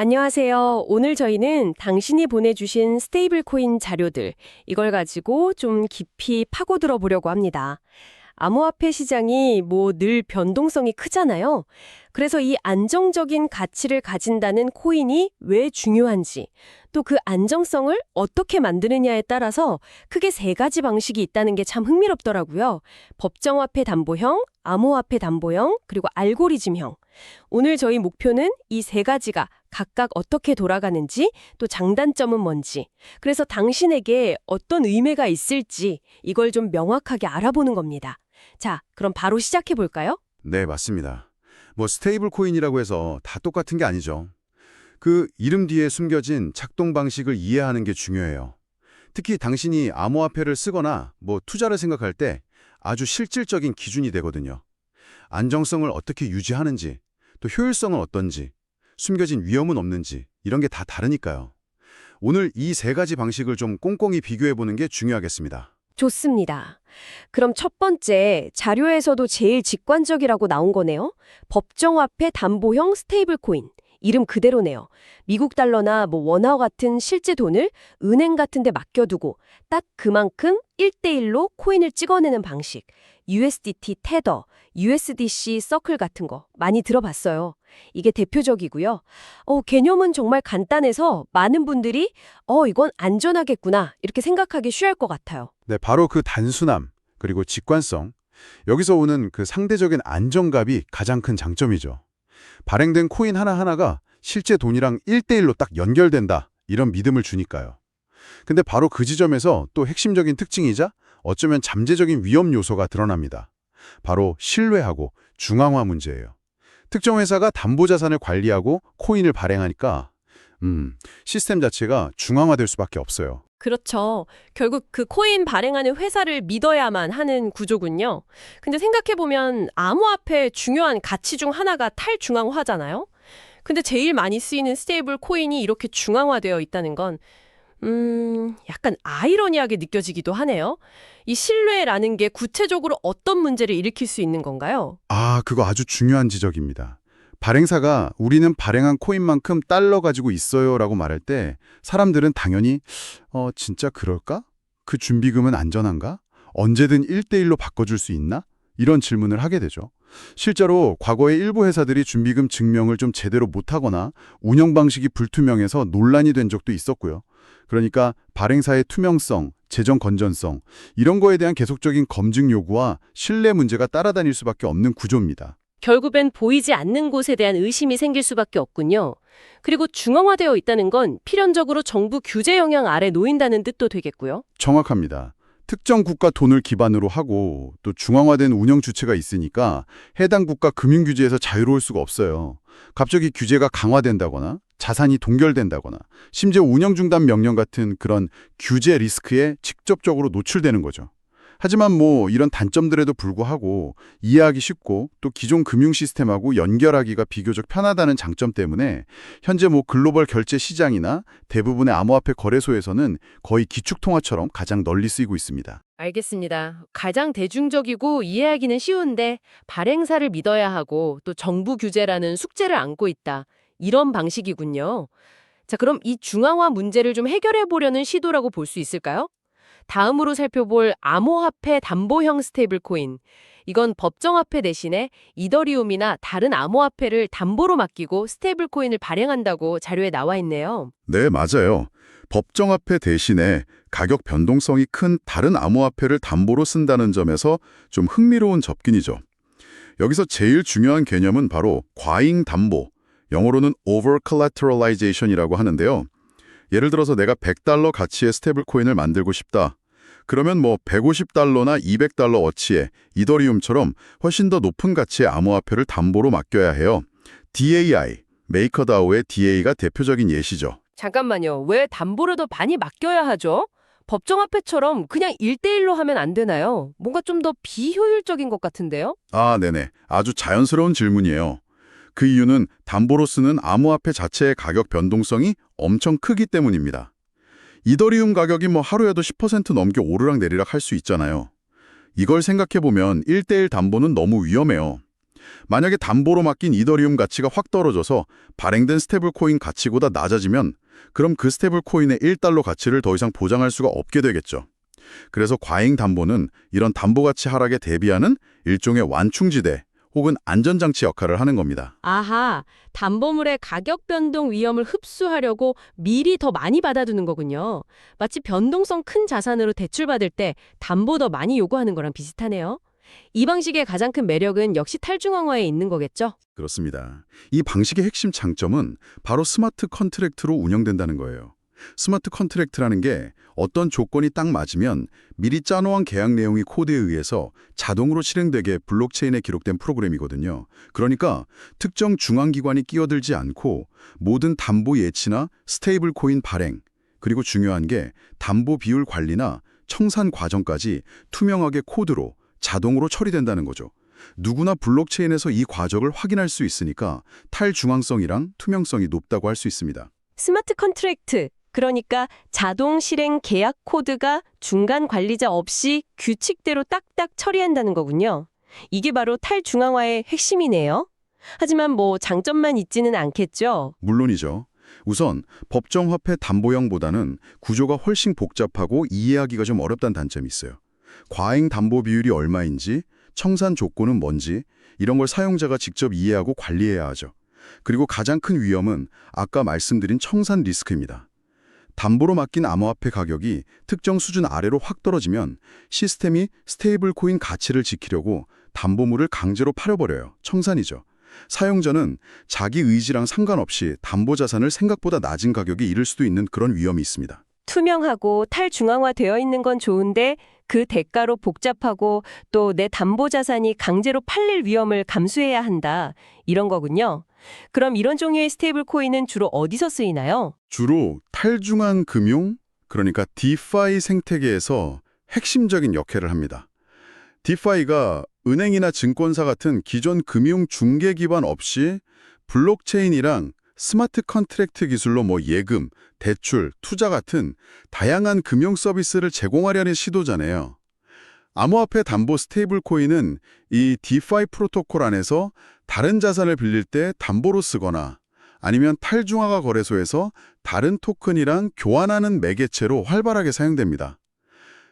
안녕하세요. 오늘 저희는 당신이 보내주신 스테이블 코인 자료들, 이걸 가지고 좀 깊이 파고들어 보려고 합니다. 암호화폐 시장이 뭐 늘 변동성이 크잖아요. 그래서 이 안정적인 가치를 가진다는 코인이 왜 중요한지, 또 그 안정성을 어떻게 만드느냐에 따라서 크게 세 가지 방식이 있다는 게 참 흥미롭더라고요. 법정화폐 담보형, 암호화폐 담보형, 그리고 알고리즘형. 오늘 저희 목표는 이 세 가지가 각각 어떻게 돌아가는지, 또 장단점은 뭔지, 그래서 당신에게 어떤 의미가 있을지 이걸 좀 명확하게 알아보는 겁니다. 자, 그럼 바로 시작해 볼까요? 네, 맞습니다. 뭐 스테이블 코인이라고 해서 다 똑같은 게 아니죠. 그 이름 뒤에 숨겨진 작동 방식을 이해하는 게 중요해요. 특히 당신이 암호화폐를 쓰거나 뭐 투자를 생각할 때 아주 실질적인 기준이 되거든요. 안정성을 어떻게 유지하는지, 또 효율성은 어떤지, 숨겨진 위험은 없는지 이런 게 다 다르니까요. 오늘 이 세 가지 방식을 좀 꼼꼼히 비교해 보는 게 중요하겠습니다. 좋습니다. 그럼 첫 번째, 자료에서도 제일 직관적이라고 나온 거네요. 법정화폐 담보형 스테이블 코인. 이름 그대로네요. 미국 달러나 뭐 원화 같은 실제 돈을 은행 같은 데 맡겨두고 딱 그만큼 1대1로 코인을 찍어내는 방식. USDT 테더, USDC 서클 같은 거 많이 들어봤어요. 이게 대표적이고요. 개념은 정말 간단해서 많은 분들이 이건 안전하겠구나 이렇게 생각하기 쉬울 것 같아요. 네, 바로 그 단순함, 그리고 직관성, 여기서 오는 그 상대적인 안정감이 가장 큰 장점이죠. 발행된 코인 하나하나가 실제 돈이랑 1대1로 딱 연결된다, 이런 믿음을 주니까요. 근데 바로 그 지점에서 또 핵심적인 특징이자 어쩌면 잠재적인 위험 요소가 드러납니다. 바로 신뢰하고 중앙화 문제예요. 특정 회사가 담보자산을 관리하고 코인을 발행하니까 시스템 자체가 중앙화될 수밖에 없어요. 그렇죠. 결국 그 코인 발행하는 회사를 믿어야만 하는 구조군요. 근데 생각해보면 암호화폐의 중요한 가치 중 하나가 탈중앙화잖아요. 근데 제일 많이 쓰이는 스테이블 코인이 이렇게 중앙화되어 있다는 건 약간 아이러니하게 느껴지기도 하네요. 이 신뢰라는 게 구체적으로 어떤 문제를 일으킬 수 있는 건가요? 그거 아주 중요한 지적입니다. 발행사가 우리는 발행한 코인만큼 달러 가지고 있어요 라고 말할 때 사람들은 당연히 진짜 그럴까? 그 준비금은 안전한가? 언제든 1대1로 바꿔줄 수 있나? 이런 질문을 하게 되죠. 실제로 과거에 일부 회사들이 준비금 증명을 좀 제대로 못하거나 운영 방식이 불투명해서 논란이 된 적도 있었고요. 그러니까 발행사의 투명성, 재정 건전성, 이런 거에 대한 계속적인 검증 요구와 신뢰 문제가 따라다닐 수밖에 없는 구조입니다. 결국엔 보이지 않는 곳에 대한 의심이 생길 수밖에 없군요. 그리고 중앙화되어 있다는 건 필연적으로 정부 규제 영향 아래 놓인다는 뜻도 되겠고요. 정확합니다. 특정 국가 돈을 기반으로 하고 또 중앙화된 운영 주체가 있으니까 해당 국가 금융 규제에서 자유로울 수가 없어요. 갑자기 규제가 강화된다거나 자산이 동결된다거나 심지어 운영 중단 명령 같은 그런 규제 리스크에 직접적으로 노출되는 거죠. 하지만 뭐 이런 단점들에도 불구하고 이해하기 쉽고 또 기존 금융 시스템하고 연결하기가 비교적 편하다는 장점 때문에 현재 뭐 글로벌 결제 시장이나 대부분의 암호화폐 거래소에서는 거의 기축통화처럼 가장 널리 쓰이고 있습니다. 알겠습니다. 가장 대중적이고 이해하기는 쉬운데 발행사를 믿어야 하고 또 정부 규제라는 숙제를 안고 있다. 이런 방식이군요. 자, 그럼 이 중앙화 문제를 좀 해결해 보려는 시도라고 볼 수 있을까요? 다음으로 살펴볼 암호화폐 담보형 스테이블 코인. 이건 법정화폐 대신에 이더리움이나 다른 암호화폐를 담보로 맡기고 스테이블 코인을 발행한다고 자료에 나와 있네요. 네, 맞아요. 법정화폐 대신에 가격 변동성이 큰 다른 암호화폐를 담보로 쓴다는 점에서 좀 흥미로운 접근이죠. 여기서 제일 중요한 개념은 바로 과잉 담보, 영어로는 over collateralization이라고 하는데요. 예를 들어서 내가 100달러 가치의 스테이블 코인을 만들고 싶다. 그러면 뭐 150달러나 200달러 어치의 이더리움처럼 훨씬 더 높은 가치의 암호화폐를 담보로 맡겨야 해요. DAI, 메이커다오의 DA가 대표적인 예시죠. 잠깐만요. 왜 담보를 더 많이 맡겨야 하죠? 법정화폐처럼 그냥 1대1로 하면 안 되나요? 뭔가 좀 더 비효율적인 것 같은데요? 네네. 아주 자연스러운 질문이에요. 그 이유는 담보로 쓰는 암호화폐 자체의 가격 변동성이 엄청 크기 때문입니다. 이더리움 가격이 뭐 하루에도 10% 넘게 오르락내리락 할 수 있잖아요. 이걸 생각해보면 1대1 담보는 너무 위험해요. 만약에 담보로 맡긴 이더리움 가치가 확 떨어져서 발행된 스테이블 코인 가치보다 낮아지면 그럼 그 스테이블 코인의 1달러 가치를 더 이상 보장할 수가 없게 되겠죠. 그래서 과잉 담보는 이런 담보 가치 하락에 대비하는 일종의 완충지대 혹은 안전장치 역할을 하는 겁니다. 아하, 담보물의 가격 변동 위험을 흡수하려고 미리 더 많이 받아두는 거군요. 마치 변동성 큰 자산으로 대출받을 때 담보 더 많이 요구하는 거랑 비슷하네요. 이 방식의 가장 큰 매력은 역시 탈중앙화에 있는 거겠죠? 그렇습니다. 이 방식의 핵심 장점은 바로 스마트 컨트랙트로 운영된다는 거예요. 스마트 컨트랙트라는 게 어떤 조건이 딱 맞으면 미리 짜놓은 계약 내용이 코드에 의해서 자동으로 실행되게 블록체인에 기록된 프로그램이거든요. 그러니까 특정 중앙기관이 끼어들지 않고 모든 담보 예치나 스테이블 코인 발행, 그리고 중요한 게 담보 비율 관리나 청산 과정까지 투명하게 코드로 자동으로 처리된다는 거죠. 누구나 블록체인에서 이 과정을 확인할 수 있으니까 탈중앙성이랑 투명성이 높다고 할 수 있습니다. 스마트 컨트랙트, 그러니까 자동 실행 계약 코드가 중간 관리자 없이 규칙대로 딱딱 처리한다는 거군요. 이게 바로 탈중앙화의 핵심이네요. 하지만 뭐 장점만 있지는 않겠죠? 물론이죠. 우선 법정화폐 담보형보다는 구조가 훨씬 복잡하고 이해하기가 좀 어렵다는 단점이 있어요. 과잉 담보 비율이 얼마인지, 청산 조건은 뭔지 이런 걸 사용자가 직접 이해하고 관리해야 하죠. 그리고 가장 큰 위험은 아까 말씀드린 청산 리스크입니다. 담보로 맡긴 암호화폐 가격이 특정 수준 아래로 확 떨어지면 시스템이 스테이블 코인 가치를 지키려고 담보물을 강제로 팔아버려요. 청산이죠. 사용자는 자기 의지랑 상관없이 담보 자산을 생각보다 낮은 가격에 잃을 수도 있는 그런 위험이 있습니다. 투명하고 탈중앙화되어 있는 건 좋은데 그 대가로 복잡하고 또 내 담보 자산이 강제로 팔릴 위험을 감수해야 한다. 이런 거군요. 그럼 이런 종류의 스테이블 코인은 주로 어디서 쓰이나요? 주로 탈중앙 금융, 그러니까 디파이 생태계에서 핵심적인 역할을 합니다. 디파이가 은행이나 증권사 같은 기존 금융 중개 기반 없이 블록체인이랑 스마트 컨트랙트 기술로 예금, 대출, 투자 같은 다양한 금융 서비스를 제공하려는 시도잖아요. 암호화폐 담보 스테이블 코인은 이 디파이 프로토콜 안에서 다른 자산을 빌릴 때 담보로 쓰거나 아니면 탈중앙화 거래소에서 다른 토큰이랑 교환하는 매개체로 활발하게 사용됩니다.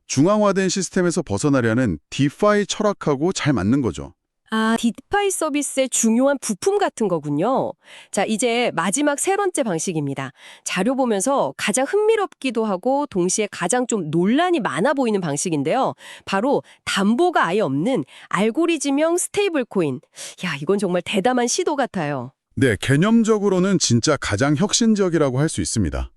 중앙화된 시스템에서 벗어나려는 디파이 철학하고 잘 맞는 거죠. 아, 디파이 서비스의 중요한 부품 같은 거군요. 자, 이제 마지막 세 번째 방식입니다. 자료 보면서 가장 흥미롭기도 하고 동시에 가장 좀 논란이 많아 보이는 방식인데요. 바로 담보가 아예 없는 알고리즘형 스테이블 코인. 야, 이건 정말 대담한 시도 같아요. 네, 개념적으로는 진짜 가장 혁신적이라고 할 수 있습니다.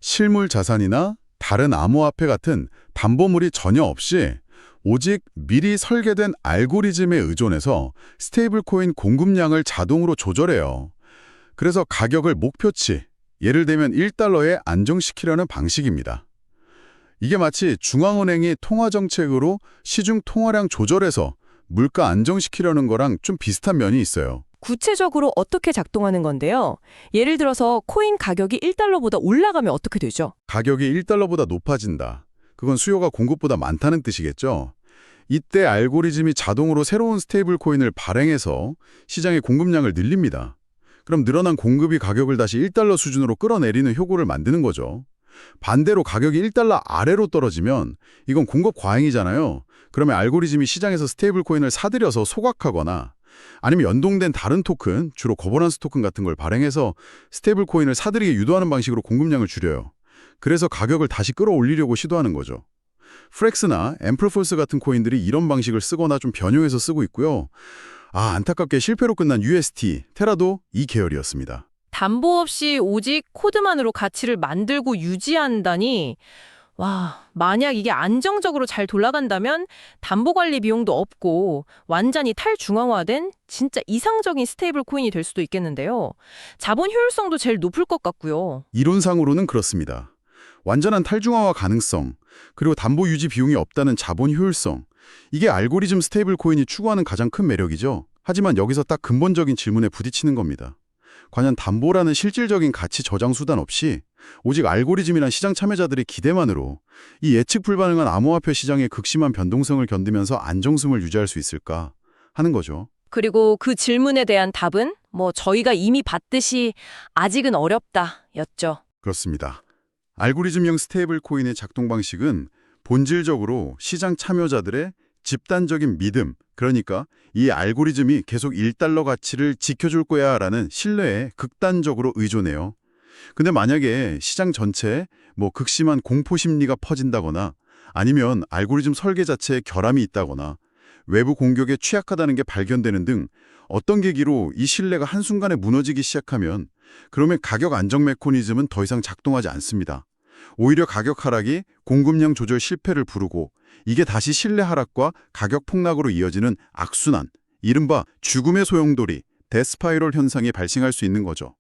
실물 자산이나 다른 암호화폐 같은 담보물이 전혀 없이 오직 미리 설계된 알고리즘에 의존해서 스테이블 코인 공급량을 자동으로 조절해요. 그래서 가격을 목표치, 예를 들면 1달러에 안정시키려는 방식입니다. 이게 마치 중앙은행이 통화정책으로 시중 통화량 조절해서 물가 안정시키려는 거랑 좀 비슷한 면이 있어요. 구체적으로 어떻게 작동하는 건데요? 예를 들어서 코인 가격이 1달러보다 올라가면 어떻게 되죠? 가격이 1달러보다 높아진다. 그건 수요가 공급보다 많다는 뜻이겠죠. 이때 알고리즘이 자동으로 새로운 스테이블 코인을 발행해서 시장의 공급량을 늘립니다. 그럼 늘어난 공급이 가격을 다시 1달러 수준으로 끌어내리는 효과를 만드는 거죠. 반대로 가격이 1달러 아래로 떨어지면 이건 공급 과잉이잖아요. 그러면 알고리즘이 시장에서 스테이블 코인을 사들여서 소각하거나 아니면 연동된 다른 토큰, 주로 거버넌스 토큰 같은 걸 발행해서 스테이블 코인을 사들이게 유도하는 방식으로 공급량을 줄여요. 그래서 가격을 다시 끌어올리려고 시도하는 거죠. 프렉스나 앰플폴스 같은 코인들이 이런 방식을 쓰거나 좀 변형해서 쓰고 있고요. 안타깝게 실패로 끝난 UST, 테라도 이 계열이었습니다. 담보 없이 오직 코드만으로 가치를 만들고 유지한다니, 와, 만약 이게 안정적으로 잘 돌아간다면 담보 관리 비용도 없고 완전히 탈중앙화된 진짜 이상적인 스테이블 코인이 될 수도 있겠는데요. 자본 효율성도 제일 높을 것 같고요. 이론상으로는 그렇습니다. 완전한 탈중앙화 가능성, 그리고 담보 유지 비용이 없다는 자본 효율성, 이게 알고리즘 스테이블 코인이 추구하는 가장 큰 매력이죠. 하지만 여기서 딱 근본적인 질문에 부딪히는 겁니다. 과연 담보라는 실질적인 가치 저장 수단 없이 오직 알고리즘이란 시장 참여자들의 기대만으로 이 예측 불가능한 암호화폐 시장의 극심한 변동성을 견디면서 안정성을 유지할 수 있을까 하는 거죠. 그리고 그 질문에 대한 답은 저희가 이미 봤듯이 아직은 어렵다였죠. 그렇습니다. 알고리즘형 스테이블 코인의 작동 방식은 본질적으로 시장 참여자들의 집단적인 믿음, 그러니까 이 알고리즘이 계속 1달러 가치를 지켜줄 거야 라는 신뢰에 극단적으로 의존해요. 근데 만약에 시장 전체에 극심한 공포 심리가 퍼진다거나 아니면 알고리즘 설계 자체에 결함이 있다거나 외부 공격에 취약하다는 게 발견되는 등 어떤 계기로 이 신뢰가 한순간에 무너지기 시작하면 그러면 가격 안정 메커니즘은 더 이상 작동하지 않습니다. 오히려 가격 하락이 공급량 조절 실패를 부르고 이게 다시 신뢰 하락과 가격 폭락으로 이어지는 악순환, 이른바 죽음의 소용돌이, 데스파이럴 현상이 발생할 수 있는 거죠.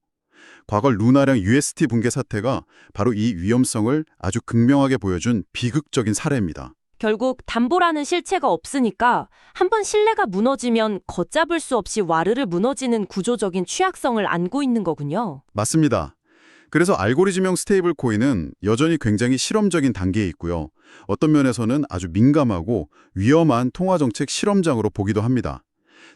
과거 루나랑 UST 붕괴 사태가 바로 이 위험성을 아주 극명하게 보여준 비극적인 사례입니다. 결국 담보라는 실체가 없으니까 한번 신뢰가 무너지면 걷잡을 수 없이 와르르 무너지는 구조적인 취약성을 안고 있는 거군요. 맞습니다. 그래서 알고리즘형 스테이블 코인은 여전히 굉장히 실험적인 단계에 있고요. 어떤 면에서는 아주 민감하고 위험한 통화정책 실험장으로 보기도 합니다.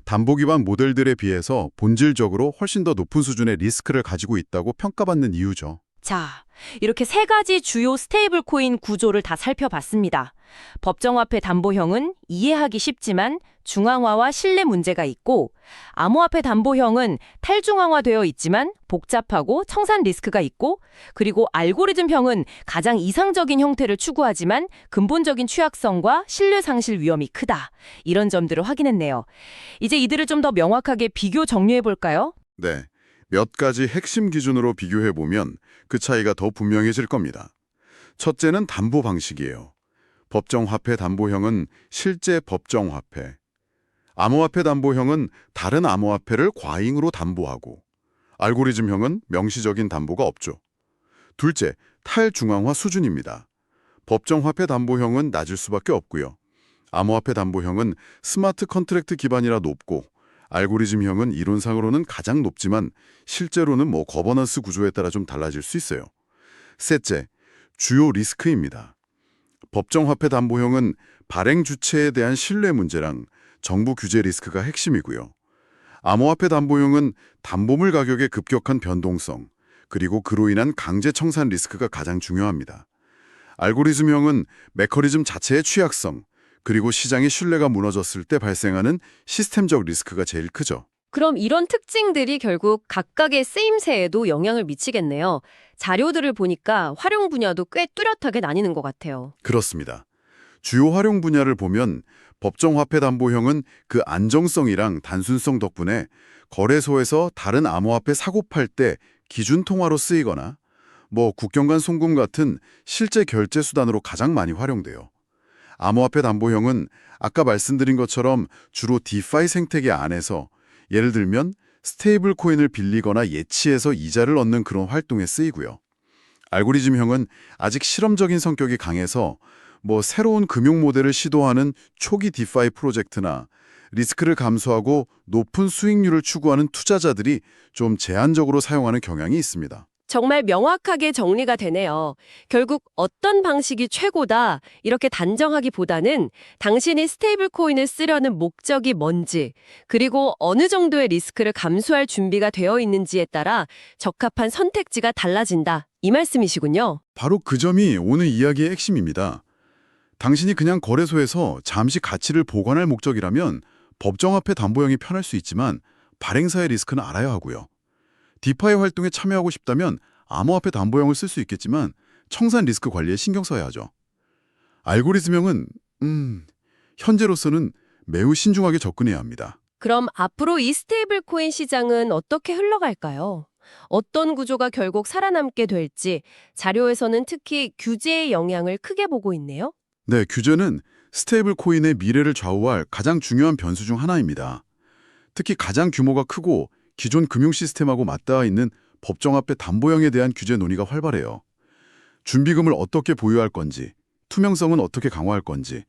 담보 기반 모델들에 비해서 본질적으로 훨씬 더 높은 수준의 리스크를 가지고 있다고 평가받는 이유죠. 자, 이렇게 세 가지 주요 스테이블 코인 구조를 다 살펴봤습니다. 법정화폐 담보형은 이해하기 쉽지만 중앙화와 신뢰 문제가 있고, 암호화폐 담보형은 탈중앙화되어 있지만 복잡하고 청산 리스크가 있고, 그리고 알고리즘형은 가장 이상적인 형태를 추구하지만 근본적인 취약성과 신뢰 상실 위험이 크다. 이런 점들을 확인했네요. 이제 이들을 좀 더 명확하게 비교 정리해 볼까요? 네, 몇 가지 핵심 기준으로 비교해보면 그 차이가 더 분명해질 겁니다. 첫째는 담보 방식이에요. 법정화폐 담보형은 실제 법정화폐, 암호화폐 담보형은 다른 암호화폐를 과잉으로 담보하고, 알고리즘형은 명시적인 담보가 없죠. 둘째, 탈중앙화 수준입니다. 법정화폐 담보형은 낮을 수밖에 없고요. 암호화폐 담보형은 스마트 컨트랙트 기반이라 높고, 알고리즘형은 이론상으로는 가장 높지만 실제로는 거버넌스 구조에 따라 좀 달라질 수 있어요. 셋째, 주요 리스크입니다. 법정화폐 담보형은 발행 주체에 대한 신뢰 문제랑 정부 규제 리스크가 핵심이고요. 암호화폐 담보형은 담보물 가격의 급격한 변동성, 그리고 그로 인한 강제 청산 리스크가 가장 중요합니다. 알고리즘형은 메커니즘 자체의 취약성, 그리고 시장의 신뢰가 무너졌을 때 발생하는 시스템적 리스크가 제일 크죠. 그럼 이런 특징들이 결국 각각의 쓰임새에도 영향을 미치겠네요. 자료들을 보니까 활용 분야도 꽤 뚜렷하게 나뉘는 것 같아요. 그렇습니다. 주요 활용 분야를 보면 법정화폐 담보형은 그 안정성이랑 단순성 덕분에 거래소에서 다른 암호화폐 사고 팔 때 기준 통화로 쓰이거나 국경 간 송금 같은 실제 결제 수단으로 가장 많이 활용돼요. 암호화폐 담보형은 아까 말씀드린 것처럼 주로 디파이 생태계 안에서 예를 들면 스테이블 코인을 빌리거나 예치해서 이자를 얻는 그런 활동에 쓰이고요. 알고리즘형은 아직 실험적인 성격이 강해서 새로운 금융 모델을 시도하는 초기 디파이 프로젝트나 리스크를 감수하고 높은 수익률을 추구하는 투자자들이 좀 제한적으로 사용하는 경향이 있습니다. 정말 명확하게 정리가 되네요. 결국 어떤 방식이 최고다 이렇게 단정하기보다는 당신이 스테이블 코인을 쓰려는 목적이 뭔지, 그리고 어느 정도의 리스크를 감수할 준비가 되어 있는지에 따라 적합한 선택지가 달라진다. 이 말씀이시군요. 바로 그 점이 오늘 이야기의 핵심입니다. 당신이 그냥 거래소에서 잠시 가치를 보관할 목적이라면 법정화폐 담보형이 편할 수 있지만 발행사의 리스크는 알아야 하고요. 디파이 활동에 참여하고 싶다면 암호화폐 담보형을 쓸 수 있겠지만 청산 리스크 관리에 신경 써야 하죠. 알고리즘형은 현재로서는 매우 신중하게 접근해야 합니다. 그럼 앞으로 이 스테이블 코인 시장은 어떻게 흘러갈까요? 어떤 구조가 결국 살아남게 될지 자료에서는 특히 규제의 영향을 크게 보고 있네요. 네, 규제는 스테이블 코인의 미래를 좌우할 가장 중요한 변수 중 하나입니다. 특히 가장 규모가 크고 기존 금융 시스템하고 맞닿아 있는 법정화폐 담보형에 대한 규제 논의가 활발해요. 준비금을 어떻게 보유할 건지, 투명성은 어떻게 강화할 건지,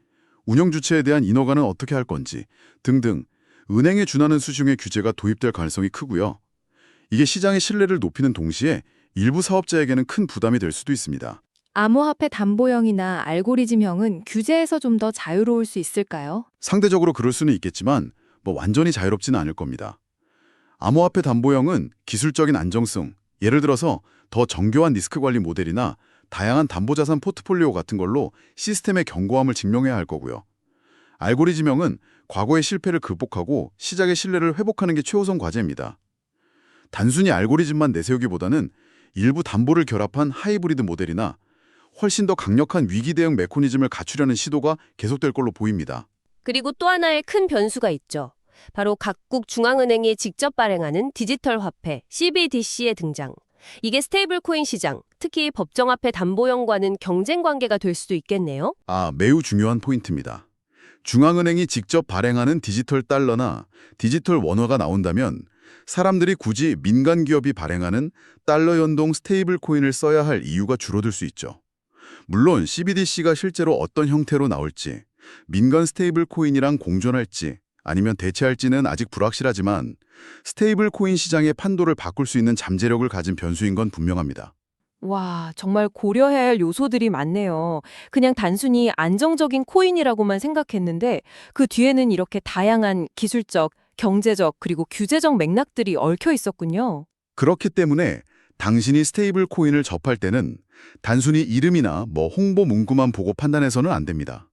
운영 주체에 대한 인허가는 어떻게 할 건지 등등 은행에 준하는 수준의 규제가 도입될 가능성이 크고요. 이게 시장의 신뢰를 높이는 동시에 일부 사업자에게는 큰 부담이 될 수도 있습니다. 암호화폐 담보형이나 알고리즘형은 규제에서 좀 더 자유로울 수 있을까요? 상대적으로 그럴 수는 있겠지만 뭐 완전히 자유롭지는 않을 겁니다. 암호화폐 담보형은 기술적인 안정성, 예를 들어서 더 정교한 리스크 관리 모델이나 다양한 담보자산 포트폴리오 같은 걸로 시스템의 견고함을 증명해야 할 거고요. 알고리즘형은 과거의 실패를 극복하고 시장의 신뢰를 회복하는 게 최우선 과제입니다. 단순히 알고리즘만 내세우기보다는 일부 담보를 결합한 하이브리드 모델이나 훨씬 더 강력한 위기 대응 메커니즘을 갖추려는 시도가 계속될 걸로 보입니다. 그리고 또 하나의 큰 변수가 있죠. 바로 각국 중앙은행이 직접 발행하는 디지털 화폐 CBDC의 등장. 이게 스테이블 코인 시장, 특히 법정화폐 담보형과는 경쟁 관계가 될 수도 있겠네요. 매우 중요한 포인트입니다. 중앙은행이 직접 발행하는 디지털 달러나 디지털 원화가 나온다면 사람들이 굳이 민간 기업이 발행하는 달러 연동 스테이블 코인을 써야 할 이유가 줄어들 수 있죠. 물론 CBDC가 실제로 어떤 형태로 나올지, 민간 스테이블 코인이랑 공존할지 아니면 대체할지는 아직 불확실하지만 스테이블 코인 시장의 판도를 바꿀 수 있는 잠재력을 가진 변수인 건 분명합니다. 와, 정말 고려해야 할 요소들이 많네요. 그냥 단순히 안정적인 코인이라고만 생각했는데 그 뒤에는 이렇게 다양한 기술적, 경제적 그리고 규제적 맥락들이 얽혀 있었군요. 그렇기 때문에 당신이 스테이블 코인을 접할 때는 단순히 이름이나 홍보 문구만 보고 판단해서는 안 됩니다.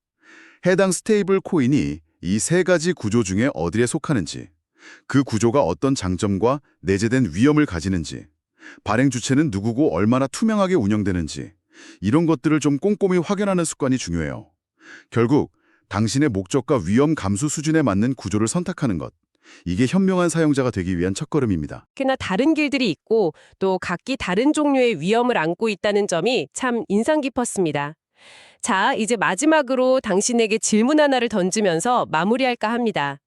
해당 스테이블 코인이 이 세 가지 구조 중에 어디에 속하는지, 그 구조가 어떤 장점과 내재된 위험을 가지는지, 발행 주체는 누구고 얼마나 투명하게 운영되는지 이런 것들을 좀 꼼꼼히 확인하는 습관이 중요해요. 결국 당신의 목적과 위험 감수 수준에 맞는 구조를 선택하는 것, 이게 현명한 사용자가 되기 위한 첫걸음입니다. 특히나 다른 길들이 있고 또 각기 다른 종류의 위험을 안고 있다는 점이 참 인상 깊었습니다. 자, 이제 마지막으로 당신에게 질문 하나를 던지면서 마무리할까 합니다.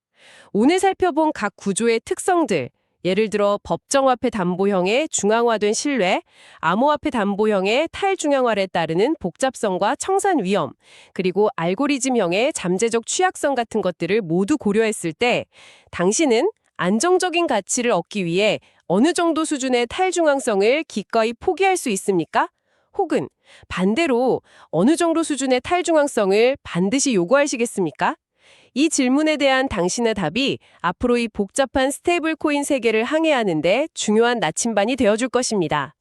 오늘 살펴본 각 구조의 특성들, 예를 들어 법정화폐 담보형의 중앙화된 신뢰, 암호화폐 담보형의 탈중앙화에 따르는 복잡성과 청산 위험, 그리고 알고리즘형의 잠재적 취약성 같은 것들을 모두 고려했을 때 당신은 안정적인 가치를 얻기 위해 어느 정도 수준의 탈중앙성을 기꺼이 포기할 수 있습니까? 혹은 반대로 어느 정도 수준의 탈중앙성을 반드시 요구하시겠습니까? 이 질문에 대한 당신의 답이 앞으로 이 복잡한 스테이블 코인 세계를 항해하는 데 중요한 나침반이 되어줄 것입니다.